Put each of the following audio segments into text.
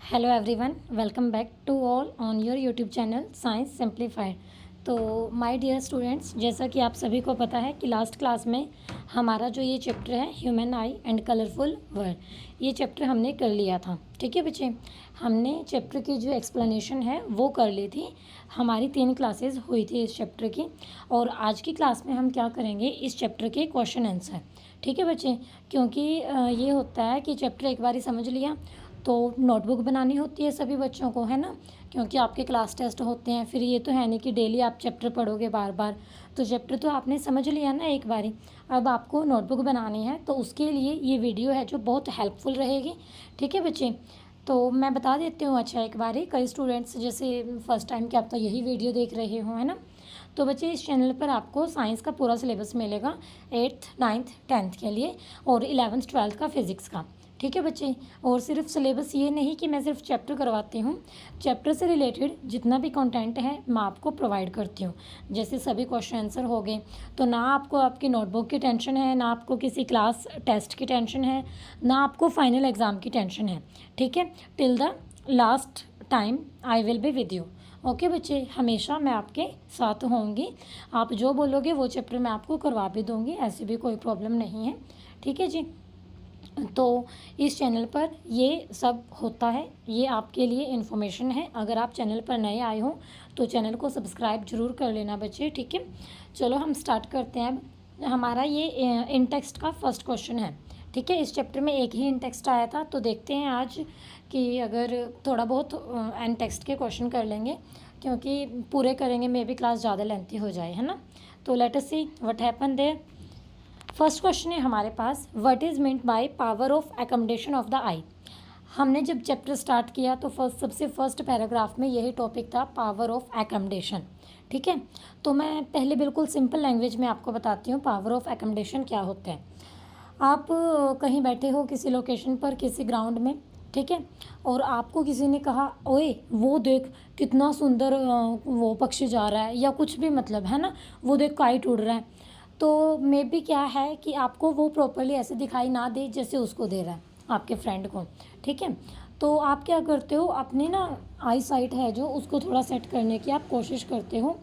Hello everyone, welcome back to all on your YouTube channel science simplified. तो my dear students, जैसा कि आप सभी को पता है कि लास्ट क्लास में हमारा जो ये चैप्टर है human I and colourful world, ये चैप्टर हमने कर लिया था। ठीक है बच्चे, हमने चैप्टर की जो एक्सप्लेनेशन है वो कर ली थी। हमारी 3 क्लासेस हुई थी इस चैप्टर की, और आज की क्लास में हम क्या करेंगे, इस चैप्टर के क्वेश्चन आंसर। ठीक है बच्चे, क्योंकि ये होता है कि चैप्टर एक बार ही समझ लिया तो नोटबुक बनानी होती है सभी बच्चों को, है ना, क्योंकि आपके क्लास टेस्ट होते हैं। फिर ये तो है नहीं कि डेली आप चैप्टर पढ़ोगे बार बार, तो चैप्टर तो आपने समझ लिया ना एक बारी। अब आपको नोटबुक बनानी है, तो उसके लिए ये वीडियो है जो बहुत हेल्पफुल रहेगी। ठीक है बच्चे, तो मैं बता देती हूँ। अच्छा, एक बारी कई स्टूडेंट्स जैसे फर्स्ट टाइम क्या आप तो यही वीडियो देख रहे हो, है ना। तो बच्चे, इस चैनल पर आपको साइंस का पूरा सिलेबस मिलेगा 8th 9th 10th के लिए, और 11th 12th का फिज़िक्स का। ठीक है बच्चे, और सिर्फ सिलेबस ये नहीं कि मैं सिर्फ चैप्टर करवाती हूँ, चैप्टर से रिलेटेड जितना भी कंटेंट है मैं आपको प्रोवाइड करती हूँ। जैसे सभी क्वेश्चन आंसर हो गए, तो ना आपको आपकी नोटबुक की टेंशन है, ना आपको किसी क्लास टेस्ट की टेंशन है, ना आपको फाइनल एग्ज़ाम की टेंशन है। ठीक है, till the last time I will be with you. Okay बच्चे, हमेशा मैं आपके साथ होंगी। आप जो बोलोगे वो चैप्टर मैं आपको करवा भी दूँगी, ऐसी भी कोई प्रॉब्लम नहीं है। ठीक है जी, तो इस चैनल पर ये सब होता है, ये आपके लिए इन्फॉर्मेशन है। अगर आप चैनल पर नए आए हो तो चैनल को सब्सक्राइब जरूर कर लेना बच्चे। ठीक है, चलो हम स्टार्ट करते हैं। अब हमारा ये इन टेक्स्ट का फर्स्ट क्वेश्चन है। ठीक है, इस चैप्टर में एक ही इन टेक्स्ट आया था, तो देखते हैं आज कि अगर थोड़ा बहुत इन टेक्स्ट के क्वेश्चन कर लेंगे, क्योंकि पूरे करेंगे मे भी क्लास ज़्यादा लेंथी हो जाए, है ना। तो let us see what happen there. First question है हमारे पास, what is meant by power of accommodation of the eye. हमने जब चैप्टर स्टार्ट किया तो सबसे फर्स्ट पैराग्राफ में यही टॉपिक था, पावर ऑफ एकोमोडेशन। ठीक है, तो मैं पहले बिल्कुल सिंपल लैंग्वेज में आपको बताती हूँ पावर ऑफ एकोमोडेशन क्या होता है। आप कहीं बैठे हो किसी लोकेशन पर, किसी ग्राउंड में, ठीक है, और आपको किसी ने कहा, ओए वो देख कितना सुंदर वो पक्षी जा रहा है, या कुछ भी मतलब, है ना, वो देख काइट उड़ रहा है। तो मे बी क्या है कि आपको वो प्रॉपरली ऐसे दिखाई ना दे जैसे उसको दे रहा है आपके फ्रेंड को। ठीक है, तो आप क्या करते हो, अपनी ना आई साइट है जो, उसको थोड़ा सेट करने की आप कोशिश करते हो।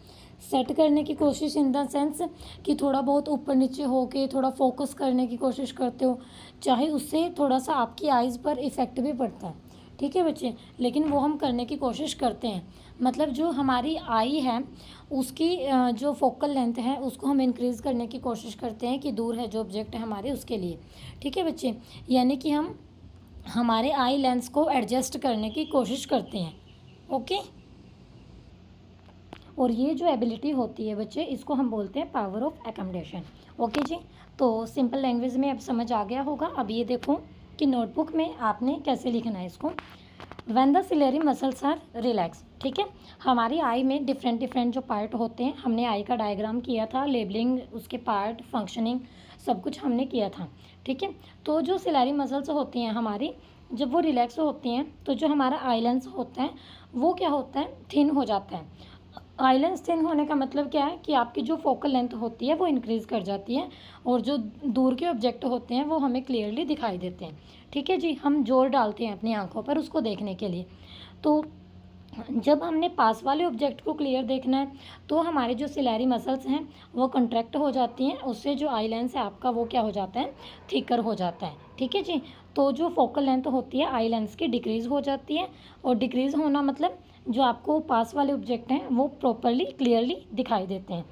सेट करने की कोशिश इन द सेंस कि थोड़ा बहुत ऊपर नीचे हो के थोड़ा फोकस करने की कोशिश करते हो, चाहे उससे थोड़ा सा आपकी आइज़ पर इफ़ेक्ट भी पड़ता है। ठीक है बच्चे, लेकिन वो हम करने की कोशिश करते हैं। मतलब जो हमारी आई है उसकी जो फोकल लेंथ है उसको हम इंक्रीज़ करने की कोशिश करते हैं कि दूर है जो ऑब्जेक्ट है हमारे उसके लिए। ठीक है बच्चे, यानी कि हम हमारे आई लेंस को एडजस्ट करने की कोशिश करते हैं। ओके, और ये जो एबिलिटी होती है बच्चे, इसको हम बोलते हैं पावर ऑफ एकोमोडेशन। ओके जी, तो सिंपल लैंग्वेज में अब समझ आ गया होगा। अब ये देखो कि नोटबुक में आपने कैसे लिखना है इसको। When the ciliary muscles are relax. ठीक है, हमारी आई में डिफरेंट डिफरेंट जो पार्ट होते हैं, हमने आई का डायग्राम किया था, लेबलिंग, उसके पार्ट, फंक्शनिंग, सब कुछ हमने किया था। ठीक है, तो जो सिलेरी मसल्स होती हैं हमारी, जब वो रिलैक्स होती हैं तो जो हमारा आई लेंस होता है वो क्या होता है, थिन हो जाता है। आई लेंस थिन होने का मतलब क्या है कि आपकी जो फोकल लेंथ होती है वो इंक्रीज़ कर जाती है, और जो दूर के ऑब्जेक्ट होते हैं वो हमें क्लियरली दिखाई देते हैं। ठीक है जी, हम जोर डालते हैं अपनी आंखों पर उसको देखने के लिए। तो जब हमने पास वाले ऑब्जेक्ट को क्लियर देखना है तो हमारे जो सिलेरी मसल्स हैं वो कंट्रैक्ट हो जाती हैं, उससे जो आई लेंस है आपका वो क्या हो जाता है, थिकर हो जाता है। ठीक है जी, तो जो फोकल लेंथ होती है आई लेंस की डिक्रीज़ हो जाती है, और डिक्रीज़ होना मतलब जो आपको पास वाले ऑब्जेक्ट हैं वो प्रॉपरली क्लियरली दिखाई देते हैं।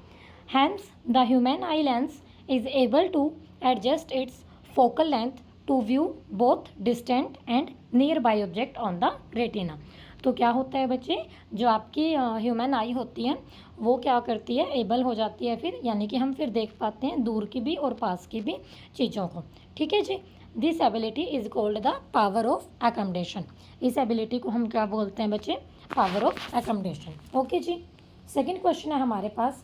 Hence the human eye lens is able to adjust its focal length to view both distant and nearby object on the retina. तो क्या होता है बच्चे, जो आपकी ह्यूमन आई होती है वो क्या करती है, एबल हो जाती है फिर, यानी कि हम फिर देख पाते हैं दूर की भी और पास की भी चीज़ों को। ठीक है जी, this ability is called the power of accommodation. इस एबिलिटी को हम क्या बोलते हैं बच्चे, पावर ऑफ एकोमोडेशन। ओके जी, सेकेंड क्वेश्चन है हमारे पास,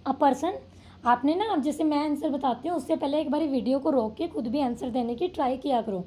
अ पर्सन। आपने ना, अब जैसे मैं आंसर बताती हूँ उससे पहले एक बार वीडियो को रोक के खुद भी आंसर देने की ट्राई किया करो।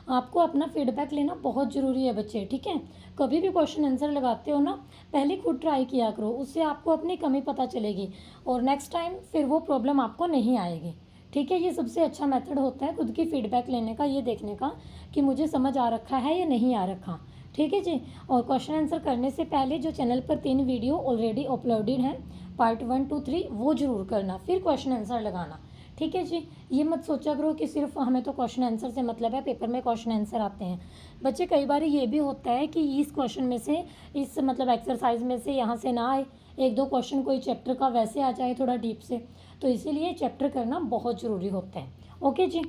आपको अपना फीडबैक लेना बहुत ज़रूरी है बच्चे। ठीक है, कभी भी क्वेश्चन आंसर लगाते हो ना, पहले खुद ट्राई किया करो, उससे आपको अपनी कमी पता चलेगी और नेक्स्ट टाइम फिर वो प्रॉब्लम आपको नहीं आएगी। ठीक है, ये सबसे अच्छा मेथड होता है खुद की फीडबैक लेने का, ये देखने का कि मुझे समझ आ रखा है या नहीं आ रखा। ठीक है जी। और क्वेश्चन आंसर करने से पहले जो चैनल पर 3 वीडियो ऑलरेडी अपलोडेड हैं, पार्ट 1 2 3, वो ज़रूर करना, फिर क्वेश्चन आंसर लगाना। ठीक है जी। ये मत सोचा करो कि सिर्फ हमें तो क्वेश्चन आंसर से मतलब है, पेपर में क्वेश्चन आंसर आते हैं। बच्चे कई बार ये भी होता है कि इस क्वेश्चन में से, इस मतलब एक्सरसाइज में से यहाँ से ना आए, 1-2 क्वेश्चन कोई चैप्टर का वैसे आ जाए थोड़ा डीप से, तो इसीलिए चैप्टर करना बहुत ज़रूरी होता है। ओके जी।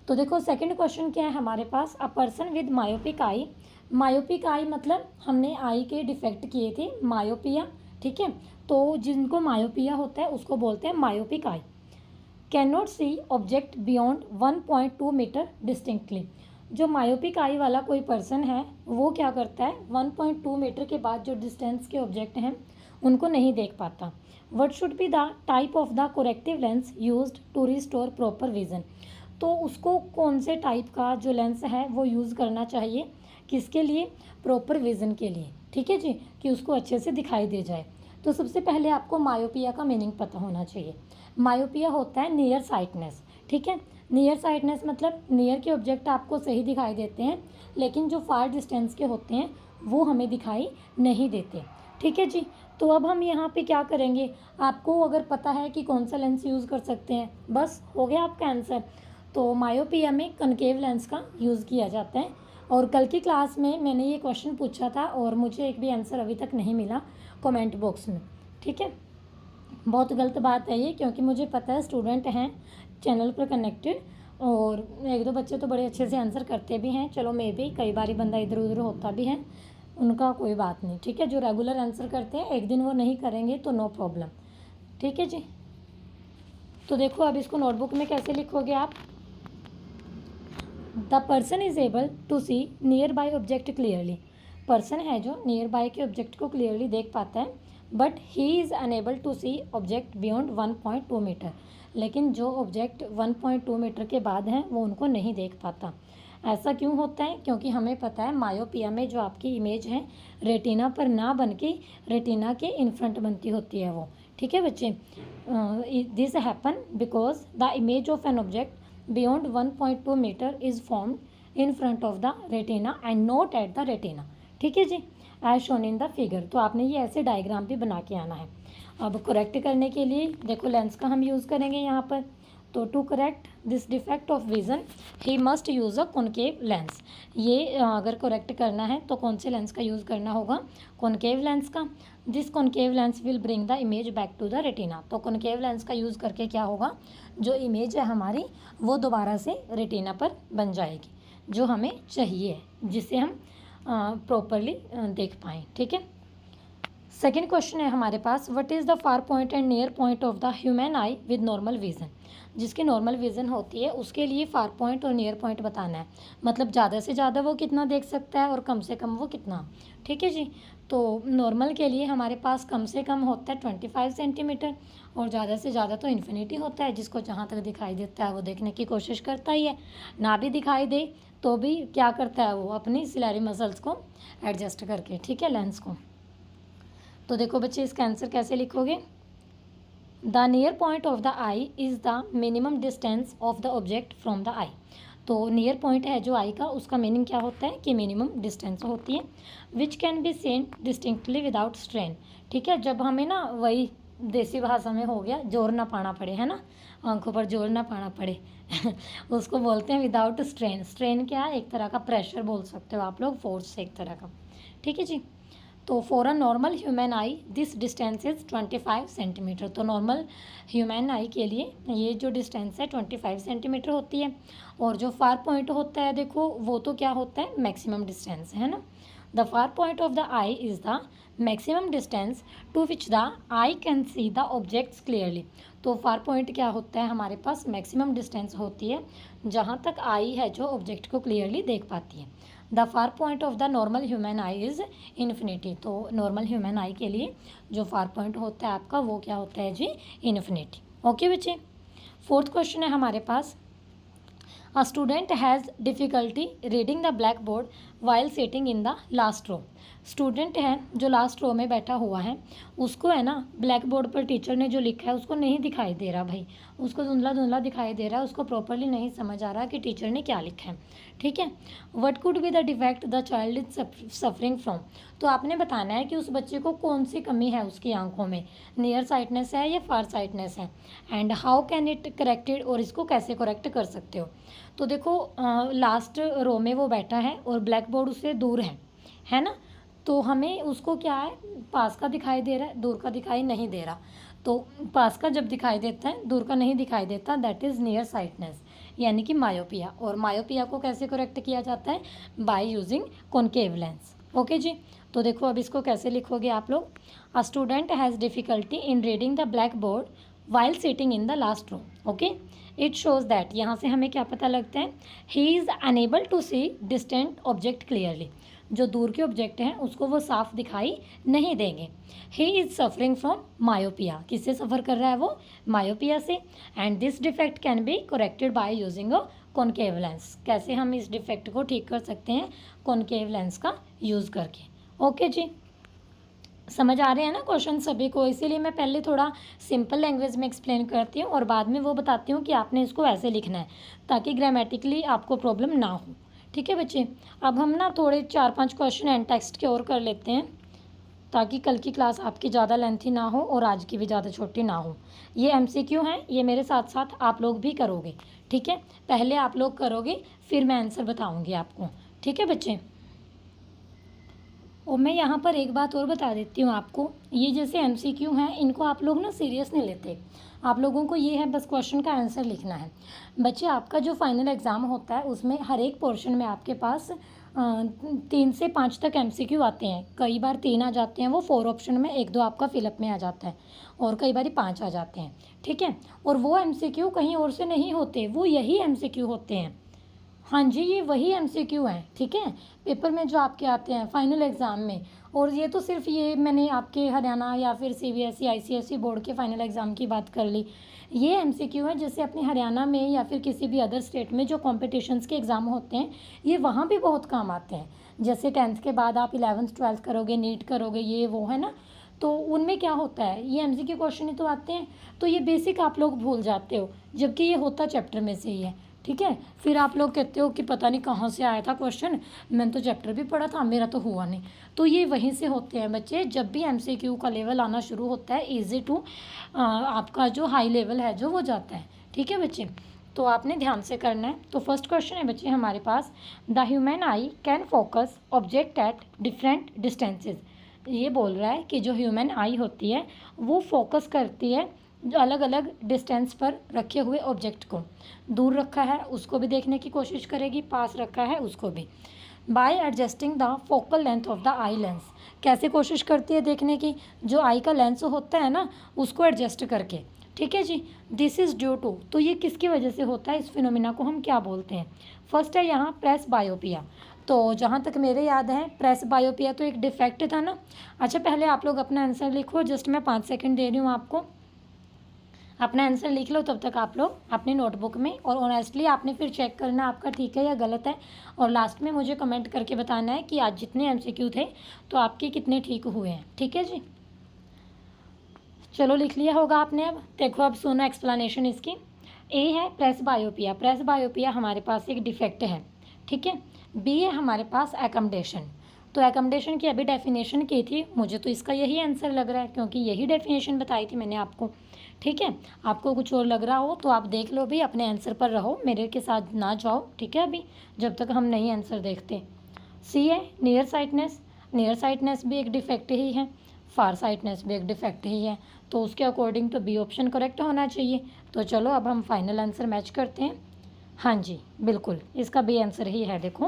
तो देखो सेकंड क्वेश्चन क्या है हमारे पास, a person with myopic eye. Myopic eye मतलब हमने आई के डिफेक्ट किए थे, मायोपिया। ठीक है, तो जिनको मायोपिया होता है उसको बोलते हैं myopic eye. Can not see object beyond 1.2 metre distinctly. जो मायोपिक आई वाला कोई पर्सन है वो क्या करता है, 1.2 मीटर के बाद जो डिस्टेंस के ऑब्जेक्ट हैं उनको नहीं देख पाता। What should be the type of the corrective lens used to restore proper vision. तो उसको कौन से टाइप का जो लेंस है वो यूज़ करना चाहिए, किसके लिए, प्रॉपर विज़न के लिए। ठीक है जी, कि उसको अच्छे से दिखाई दे जाए। तो सबसे पहले आपको मायोपिया का मीनिंग पता होना चाहिए। मायोपिया होता है नियर साइटनेस। ठीक है, नियर साइटनेस मतलब नियर के ऑब्जेक्ट आपको सही दिखाई देते हैं, लेकिन जो फार डिस्टेंस के होते हैं वो हमें दिखाई नहीं देते। ठीक है जी। तो अब हम यहाँ पे क्या करेंगे, आपको अगर पता है कि कौन सा लेंस यूज़ कर सकते हैं, बस हो गया आपका आंसर। तो मायोपिया में कनकेव लेंस का यूज़ किया जाता है। और कल की क्लास में मैंने ये क्वेश्चन पूछा था और मुझे एक भी आंसर अभी तक नहीं मिला कमेंट बॉक्स में। ठीक है, बहुत गलत बात है ये, क्योंकि मुझे पता है स्टूडेंट हैं चैनल पर कनेक्टेड, और 1-2 बच्चे तो बड़े अच्छे से आंसर करते भी हैं। चलो मे भी कई बार बंदा इधर उधर होता भी है, उनका कोई बात नहीं। ठीक है, जो रेगुलर आंसर करते हैं, एक दिन वो नहीं करेंगे तो नो प्रॉब्लम। ठीक है जी। तो देखो अब इसको नोटबुक में कैसे लिखोगे आप, the person is able to see nearby object clearly. Person है जो नियर बाई के ऑब्जेक्ट को क्लियरली देख पाता है, but he is unable to see object beyond 1.2 metre. लेकिन जो ऑब्जेक्ट 1.2 मीटर के बाद हैं वो उनको नहीं देख पाता। ऐसा क्यों होता है, क्योंकि हमें पता है मायोपिया में जो आपकी इमेज है रेटिना पर ना बन के रेटिना के इन फ्रंट बनती होती है वो। ठीक है बच्चे, this happen because the image of an object beyond 1.2 meter is formed in front of the retina and not at the retina। ठीक है जी, as shown in the figure। तो आपने ये ऐसे डायग्राम भी बना के आना है। अब करेक्ट करने के लिए देखो लेंस का हम यूज़ करेंगे यहाँ पर। तो to correct this defect of vision he must use a concave lens. ये अगर करेक्ट करना है तो कौन से लेंस का यूज़ करना होगा, कॉनकेव लेंस का। This concave lens will bring the image back to the retina. तो कॉनकेव लेंस का यूज़ करके क्या होगा, जो इमेज है हमारी वो दोबारा से रेटिना पर बन जाएगी, जो हमें चाहिए, जिसे हम प्रॉपरली देख पाएँ। ठीक है। सेकेंड क्वेश्चन है हमारे पास, what is the far point and near point of the human eye with normal vision. जिसकी नॉर्मल विजन होती है उसके लिए फार पॉइंट और नियर पॉइंट बताना है, मतलब ज़्यादा से ज़्यादा वो कितना देख सकता है और कम से कम वो कितना। ठीक है जी। तो नॉर्मल के लिए हमारे पास कम से कम होता है 25 सेंटीमीटर, और ज़्यादा से ज़्यादा तो इन्फिनिटी होता है, जिसको जहाँ तक दिखाई देता है वो देखने की कोशिश करता ही है। ना भी दिखाई दे तो भी क्या करता है वो, अपनी सिलेरी मसल्स को एडजस्ट करके। ठीक है, लेंस को। तो देखो बच्चे इसका आंसर कैसे लिखोगे, the near point of the eye is the minimum distance of the object from the eye. तो नियर पॉइंट है जो आई का, उसका मीनिंग क्या होता है कि मिनिमम डिस्टेंस होती है। Which can be seen distinctly without strain. ठीक है, जब हमें ना वही देसी भाषा में हो गया, जोर ना पाना पड़े, है ना, आंखों पर जोर ना पाना पड़े उसको बोलते हैं विदाउट स्ट्रेन। स्ट्रेन क्या है, एक तरह का प्रेशर बोल सकते हो आप लोग, फोर्स से एक तरह का। ठीक है जी। तो for a normal human I this distance is 25 centimetre. तो नॉर्मल ह्यूमन आई के लिए ये जो डिस्टेंस है 25 सेंटीमीटर होती है। और जो फार पॉइंट होता है देखो वो तो क्या होता है, मैक्सिमम डिस्टेंस, है ना। The far point of the eye is the maximum distance to which the eye can see the objects clearly. तो फार पॉइंट क्या होता है, हमारे पास मैक्सिमम डिस्टेंस होती है जहाँ तक आई है जो ऑब्जेक्ट को क्लियरली देख पाती है। The far point of the normal human I is infinity. तो नॉर्मल ह्यूमन आई के लिए जो फार पॉइंट होता है आपका वो क्या होता है जी, इन्फिनिटी। ओके बच्चे। फोर्थ क्वेश्चन है हमारे पास, a student has difficulty reading the black board while sitting in the last row. Student है जो लास्ट रो में बैठा हुआ है, उसको है ना ब्लैक बोर्ड पर टीचर ने जो लिखा है उसको नहीं दिखाई दे रहा भाई, उसको धुंधला धुंधला दिखाई दे रहा है, उसको प्रॉपरली नहीं समझ आ रहा कि टीचर ने क्या लिखा है। ठीक है, what could be the defect the child is suffering from. तो आपने बताना है कि उस बच्चे को कौन सी कमी है उसकी आंखों में, नियर साइटनेस है या फार साइटनेस है, and how can it corrected, और इसको कैसे करेक्ट कर सकते हो। तो देखो लास्ट रो में वो बैठा है और ब्लैक बोर्ड उससे दूर है ना, तो हमें उसको क्या है, पास का दिखाई दे रहा है, दूर का दिखाई नहीं दे रहा। तो पास का जब दिखाई देता है, दूर का नहीं दिखाई देता, दैट इज़ नियर साइटनेस, यानी कि मायोपिया। और मायोपिया को कैसे करेक्ट किया जाता है, by using concave lens. Okay जी, तो देखो अब इसको कैसे लिखोगे आप लोग। A student has difficulty in reading the black board while sitting in the last row. Okay, it shows that, यहाँ से हमें क्या पता लगता है, he is unable to see distant object clearly. जो दूर के ऑब्जेक्ट हैं उसको वो साफ दिखाई नहीं देंगे। He is suffering from myopia, किससे सफ़र कर रहा है वो, मायोपिया से। And this defect can be corrected by using a concave lens. कैसे हम इस डिफेक्ट को ठीक कर सकते हैं, कॉनकेव लेंस का यूज़ करके। ओके जी, समझ आ रहे हैं ना क्वेश्चन सभी को, इसीलिए मैं पहले थोड़ा सिंपल लैंग्वेज में एक्सप्लेन करती हूँ और बाद में वो बताती हूँ कि आपने इसको ऐसे लिखना है, ताकि ग्रामेटिकली आपको प्रॉब्लम ना हो। ठीक है बच्चे, अब हम ना थोड़े 4-5 क्वेश्चन एंड टेक्स्ट के और कर लेते हैं, ताकि कल की क्लास आपकी ज़्यादा लेंथी ना हो और आज की भी ज़्यादा छोटी ना हो। ये MCQ हैं, ये मेरे साथ साथ आप लोग भी करोगे। ठीक है, पहले आप लोग करोगे, फिर मैं आंसर बताऊँगी आपको। ठीक है बच्चे, और मैं यहाँ पर एक बात और बता देती हूँ आपको, ये जैसे MCQ हैं, इनको आप लोग ना सीरियस नहीं लेते। आप लोगों को ये है बस क्वेश्चन का आंसर लिखना है। बच्चे, आपका जो फाइनल एग्ज़ाम होता है उसमें हर एक पोर्शन में आपके पास 3 से 5 तक MCQ आते हैं। कई बार 3 आ जाते हैं, वो 4 ऑप्शन में, 1-2 आपका फिलअप में आ जाता है, और कई बार 5 आ जाते हैं। ठीक है, और वो MCQ कहीं और से नहीं होते, वो यही MCQ होते हैं। हाँ जी, ये वही MCQ हैं। ठीक है, पेपर में जो आपके आते हैं फाइनल एग्ज़ाम में। और ये तो सिर्फ ये मैंने आपके हरियाणा या फिर CBSE ICSE बोर्ड के फाइनल एग्ज़ाम की बात कर ली। ये MCQ है जैसे अपने हरियाणा में या फिर किसी भी अदर स्टेट में जो कॉम्पिटिशन्स के एग्ज़ाम होते हैं, ये वहाँ भी बहुत काम आते हैं। जैसे 10th के बाद आप 11th 12th करोगे, नीट करोगे, ये वो है ना, तो उनमें क्या होता है, ये MCQ क्वेश्चन ही तो आते हैं। तो ये बेसिक आप लोग भूल जाते हो, जबकि ये होता चैप्टर में से ही है। ठीक है, फिर आप लोग कहते हो कि पता नहीं कहाँ से आया था क्वेश्चन, मैंने तो चैप्टर भी पढ़ा था, मेरा तो हुआ नहीं। तो ये वहीं से होते हैं बच्चे, जब भी MCQ का लेवल आना शुरू होता है, ईजी टू आपका जो हाई लेवल है जो वो जाता है। ठीक है बच्चे, तो आपने ध्यान से करना है। तो फर्स्ट क्वेश्चन है बच्चे हमारे पास, the human eye can focus object at different distances. ये बोल रहा है कि जो ह्यूमन आई होती है वो फोकस करती है जो अलग अलग डिस्टेंस पर रखे हुए ऑब्जेक्ट को। दूर रखा है उसको भी देखने की कोशिश करेगी, पास रखा है उसको भी। Bye adjusting the focal length of the eye lens, कैसे कोशिश करती है देखने की, जो आई का लेंस होता है ना उसको एडजस्ट करके। ठीक है जी, दिस इज़ ड्यू टू, तो ये किसकी वजह से होता है, इस फिनोमिना को हम क्या बोलते हैं। फर्स्ट है यहाँ प्रेस बायोपिया। तो जहाँ तक मेरे याद है प्रेस बायोपिया तो एक डिफेक्ट था ना। अच्छा, पहले आप लोग अपना आंसर लिखो, जस्ट मैं 5 सेकंड दे रही हूँ आपको, अपना आंसर लिख लो तब तक आप लोग अपनी नोटबुक में। और ऑनेस्टली आपने फिर चेक करना आपका ठीक है या गलत है, और लास्ट में मुझे कमेंट करके बताना है कि आज जितने MCQ थे तो आपके कितने ठीक हुए हैं। ठीक है जी, चलो लिख लिया होगा आपने। अब देखो, अब सुनो एक्सप्लेनेशन इसकी। ए है प्रेस बायोपिया, प्रेस बायोपिया हमारे पास एक डिफेक्ट है। ठीक है, बी है हमारे पास एकोमोडेशन। तो एकोमोडेशन की अभी डेफिनेशन की थी, मुझे तो इसका यही आंसर लग रहा है क्योंकि यही डेफिनेशन बताई थी मैंने आपको। ठीक है, आपको कुछ और लग रहा हो तो आप देख लो भी, अपने आंसर पर रहो, मेरे के साथ ना जाओ। ठीक है, अभी जब तक हम नहीं आंसर देखते। सी है नियर साइटनेस, नियर साइटनेस भी एक डिफेक्ट ही है, फार साइटनेस भी एक डिफेक्ट ही है, तो उसके अकॉर्डिंग तो बी ऑप्शन करेक्ट होना चाहिए। तो चलो अब हम फाइनल आंसर मैच करते हैं। हाँ जी, बिल्कुल इसका बी आंसर ही है। देखो,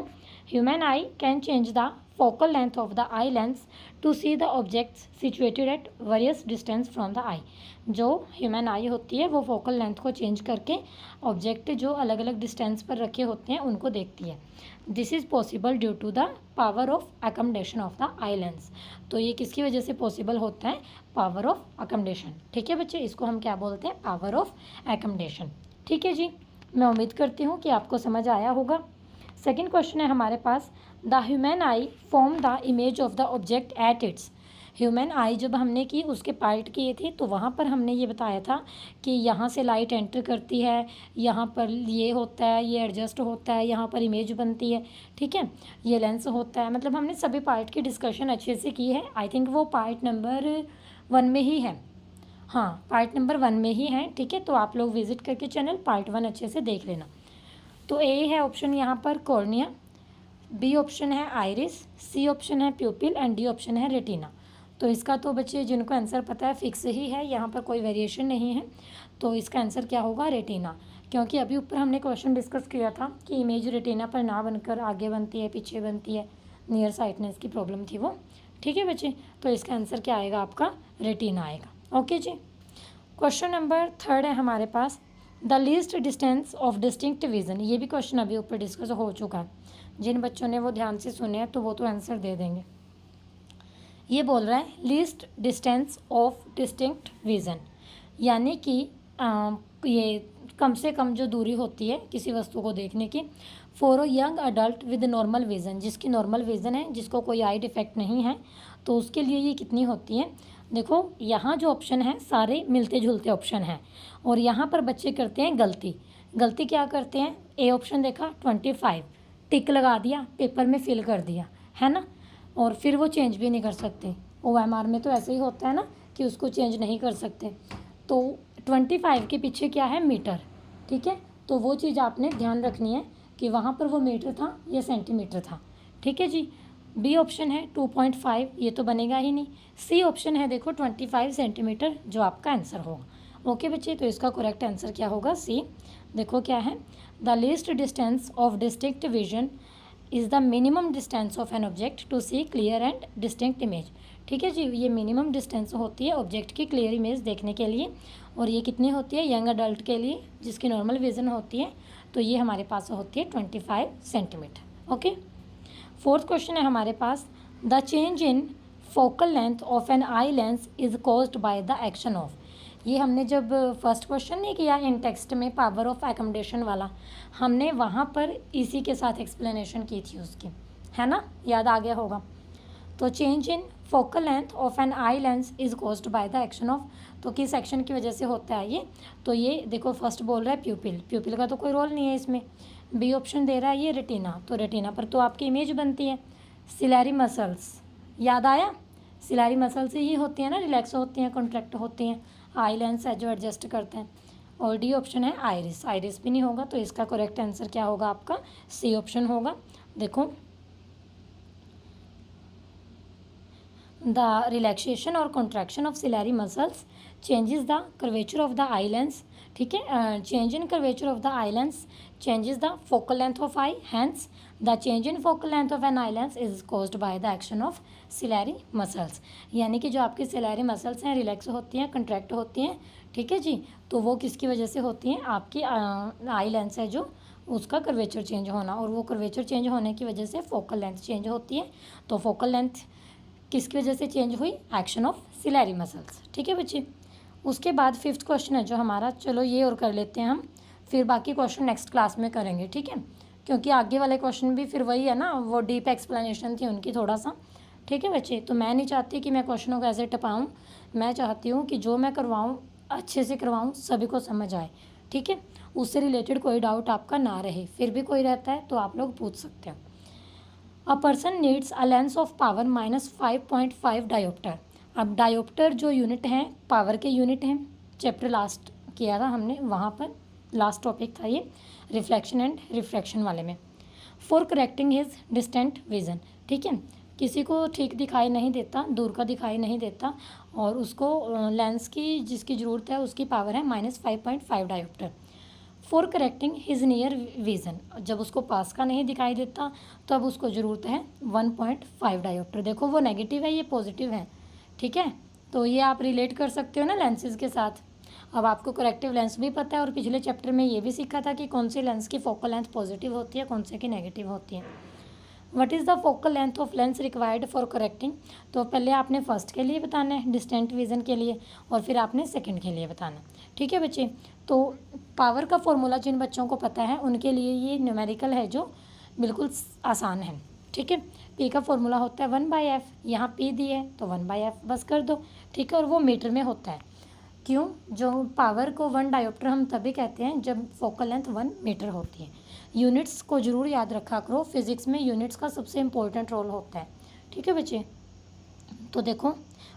human eye can change the focal length of the eye lens to see the objects situated at various distance from the eye. जो ह्यूमन आई होती है वो फोकल लेंथ को चेंज करके ऑब्जेक्ट जो अलग अलग डिस्टेंस पर रखे होते हैं उनको देखती है। This is possible due to the power of accommodation of the eye lens. तो ये किसकी वजह से पॉसिबल होता है, पावर ऑफ अकोमोडेशन। ठीक है बच्चे, इसको हम क्या बोलते हैं, पावर ऑफ अकोमोडेशन। ठीक है जी, मैं उम्मीद करती हूँ कि आपको समझ आया होगा। सेकंड क्वेश्चन है हमारे पास, the human eye form the image of the object at its. Human eye जब हमने की उसके पार्ट किए थे तो वहाँ पर हमने ये बताया था कि यहाँ से लाइट एंटर करती है, यहाँ पर ये होता है, ये एडजस्ट होता है, यहाँ पर इमेज बनती है, ठीक है, ये लेंस होता है। मतलब हमने सभी पार्ट की डिस्कशन अच्छे से की है। आई थिंक वो पार्ट नंबर 1 में ही है, हाँ पार्ट नंबर 1 में ही है, ठीक है। तो आप लोग विजिट करके चैनल पार्ट 1 अच्छे से देख लेना। तो ए है ऑप्शन यहाँ पर कॉर्निया, बी ऑप्शन है आइरिस, सी ऑप्शन है प्यूपिल एंड डी ऑप्शन है रेटिना। तो इसका तो बच्चे जिनको आंसर पता है फिक्स ही है, यहाँ पर कोई वेरिएशन नहीं है। तो इसका आंसर क्या होगा, रेटिना। क्योंकि अभी ऊपर हमने क्वेश्चन डिस्कस किया था कि इमेज रेटिना पर ना बनकर आगे बनती है, पीछे बनती है, नियर साइटनेस की प्रॉब्लम थी वो, ठीक है बच्चे। तो इसका आंसर क्या आएगा आपका, रेटिना आएगा। ओके जी। क्वेश्चन नंबर 3 है हमारे पास, the least distance of distinct vision. ये भी क्वेश्चन अभी ऊपर डिस्कस हो चुका है। जिन बच्चों ने वो ध्यान से सुने हैं तो वो तो आंसर दे देंगे। ये बोल रहा है least distance of distinct vision, यानी कि ये कम से कम जो दूरी होती है किसी वस्तु को देखने की, for a young adult with normal vision, जिसकी नॉर्मल विज़न है, जिसको कोई आई डिफेक्ट नहीं है, तो उसके लिए ये कितनी होती है। देखो यहाँ जो ऑप्शन है सारे मिलते जुलते ऑप्शन हैं, और यहाँ पर बच्चे करते हैं गलती क्या करते हैं, ए ऑप्शन देखा 25, टिक लगा दिया, पेपर में फिल कर दिया, है ना, और फिर वो चेंज भी नहीं कर सकते। OMR में तो ऐसे ही होता है ना कि उसको चेंज नहीं कर सकते। तो 25 के पीछे क्या है, मीटर, ठीक है। तो वो चीज़ आपने ध्यान रखनी है कि वहाँ पर वो मीटर था या सेंटीमीटर था, ठीक है जी। बी ऑप्शन है 2.5, ये तो बनेगा ही नहीं। सी ऑप्शन है देखो 25 सेंटीमीटर, जो आपका आंसर होगा। ओके बच्चे, तो इसका करेक्ट आंसर क्या होगा, सी। देखो क्या है, the least distance of distinct vision is the minimum distance of an object to see clear and distinct image, ठीक है जी। ये मिनिमम डिस्टेंस होती है ऑब्जेक्ट की क्लियर इमेज देखने के लिए, और ये कितनी होती है, यंग अडल्ट के लिए जिसकी नॉर्मल विजन होती है, तो ये हमारे पास होती है 25 सेंटीमीटर। ओके। फोर्थ क्वेश्चन है हमारे पास, the change in focal length of an eye lens is caused by the action of. ये हमने जब फर्स्ट क्वेश्चन नहीं किया इन टेक्स्ट में पावर ऑफ एकोमोडेशन वाला, हमने वहाँ पर इसी के साथ एक्सप्लेनेशन की थी उसकी, है ना, याद आ गया होगा। तो change in focal length of an eye lens is caused by the action of, तो किस एक्शन की वजह से होता है ये, तो ये देखो फर्स्ट बोल रहा है प्यूपिल का तो कोई रोल नहीं है इसमें। बी ऑप्शन दे रहा है ये रेटिना, तो रेटिना पर तो आपकी इमेज बनती है। सिलेरी मसल्स, याद आया, सिलेरी मसल्स ही होती हैं ना, रिलैक्स होती हैं, कॉन्ट्रैक्ट होती हैं, आई लेंस है जो एडजस्ट करते हैं। और डी ऑप्शन है आइरिस, आइरिस भी नहीं होगा, तो इसका करेक्ट आंसर क्या होगा आपका, सी ऑप्शन होगा। देखो द रिलैक्सेशन और contraction of ciliary muscles changes the curvature of the eye lens, ठीक है, change in curvature of the eye lens changes the focal length of eye, hence the change in focal length of an eye lens is caused by the action of ciliary muscles। यानी कि जो आपकी ciliary muscles हैं relax होती हैं, contract होती हैं, ठीक है जी, तो वो किसकी वजह से होती हैं, आपकी आई लेंस है जो उसका कर्वेचर चेंज होना, और वो कर्वेचर चेंज होने की वजह से फोकल लेंथ चेंज होती है। तो फोकल लेंथ किसकी वजह से चेंज हुई, एक्शन ऑफ सिलेरी मसल्स, ठीक है बच्चे। उसके बाद फिफ्थ क्वेश्चन है जो हमारा, चलो ये और कर लेते हैं हम, फिर बाकी क्वेश्चन नेक्स्ट क्लास में करेंगे, ठीक है, क्योंकि आगे वाले क्वेश्चन भी फिर वही है ना, वो डीप एक्सप्लेनेशन थी उनकी थोड़ा सा, ठीक है बच्चे। तो मैं नहीं चाहती कि मैं क्वेश्चनों को ऐसे टपाऊँ, मैं चाहती हूँ कि जो मैं करवाऊँ अच्छे से करवाऊँ, सभी को समझ आए, ठीक है, उससे रिलेटेड कोई डाउट आपका ना रहे। फिर भी कोई रहता है तो आप लोग पूछ सकते हो। A person needs a lens of power -5.5 dioptre. अब डायोप्टर जो यूनिट हैं पावर के यूनिट हैं, चैप्टर लास्ट किया था हमने, वहाँ पर लास्ट टॉपिक था ये रिफ्लेक्शन एंड रिफ्रैक्शन वाले में। For correcting his distant vision, ठीक है, किसी को ठीक दिखाई नहीं देता, दूर का दिखाई नहीं देता, और उसको लेंस की जिसकी ज़रूरत है उसकी पावर है -5.5 dioptre. For correcting his near vision, जब उसको पास का नहीं दिखाई देता तो अब उसको ज़रूरत है 1.5 डायोप्टर। देखो वो नेगेटिव है, ये पॉजिटिव है, ठीक है, तो ये आप रिलेट कर सकते हो ना लेंसेज के साथ। अब आपको करेक्टिव लेंस भी पता है, और पिछले चैप्टर में ये भी सीखा था कि कौन सी लेंस की फोकल लेंथ पॉजिटिव होती है, कौन से की नेगेटिव होती है। What is the focal length of lens required for correcting. तो पहले आपने फर्स्ट के लिए बताना है, डिस्टेंट विज़न के लिए, और फिर आपने सेकंड के लिए बताना। ठीक है बच्चे, तो पावर का फॉर्मूला जिन बच्चों को पता है उनके लिए ये न्यूमेरिकल है जो बिल्कुल आसान है। ठीक है, पी का फॉर्मूला होता है 1/f, यहाँ पी दिए तो 1/f बस कर दो। ठीक है, और वो मीटर में होता है। क्यों? जो पावर को 1 डायोप्टर हम तभी कहते हैं जब फोकल लेंथ 1 मीटर होती है। यूनिट्स को ज़रूर याद रखा करो, फिजिक्स में यूनिट्स का सबसे इम्पोर्टेंट रोल होता है। ठीक है बच्चे, तो देखो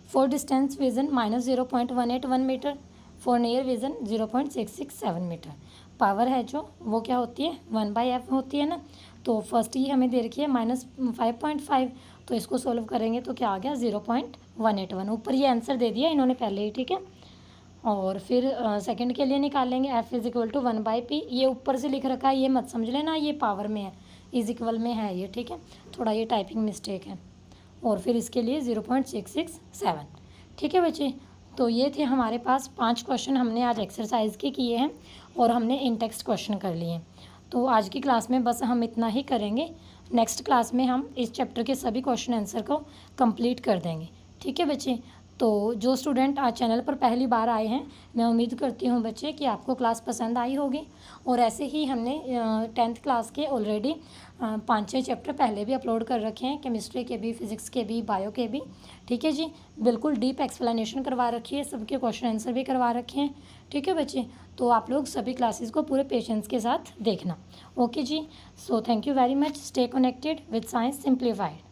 for distance vision -0.181 metre, for near vision 0.667 metre. Power है जो वो क्या होती है 1/f होती है ना। तो फर्स्ट ही हमें दे रखी है -5.5, तो इसको सोल्व करेंगे तो क्या आ गया 0.181। ऊपर ये आंसर दे दिया इन्होंने पहले ही। ठीक है, और फिर सेकंड के लिए निकालेंगे f is equal to 1/p। ये ऊपर से लिख रखा है, ये मत समझ लेना ये पावर में है, इज इक्वल में है ये। ठीक है, थोड़ा ये टाइपिंग मिस्टेक है। और फिर इसके लिए 0.667। ठीक है बच्चे, तो ये थे हमारे पास 5 क्वेश्चन हमने आज एक्सरसाइज के किए हैं और हमने इन टेक्स्ट क्वेश्चन कर लिए हैं। तो आज की क्लास में बस हम इतना ही करेंगे। नेक्स्ट क्लास में हम इस चैप्टर के सभी क्वेश्चन आंसर को कंप्लीट कर देंगे। ठीक है बच्चे, तो जो स्टूडेंट आज चैनल पर पहली बार आए हैं, मैं उम्मीद करती हूँ बच्चे कि आपको क्लास पसंद आई होगी। और ऐसे ही हमने 10th क्लास के ऑलरेडी 5-6 चैप्टर पहले भी अपलोड कर रखे हैं, केमिस्ट्री के भी, फिजिक्स के भी, बायो के भी। ठीक है जी, बिल्कुल डीप एक्सप्लेनेशन करवा रखी है, सबके क्वेश्चन आंसर भी करवा रखे हैं। ठीक है बच्चे, तो आप लोग सभी क्लासेस को पूरे पेशेंस के साथ देखना। ओके जी, so thank you very much, stay connected with science simplified.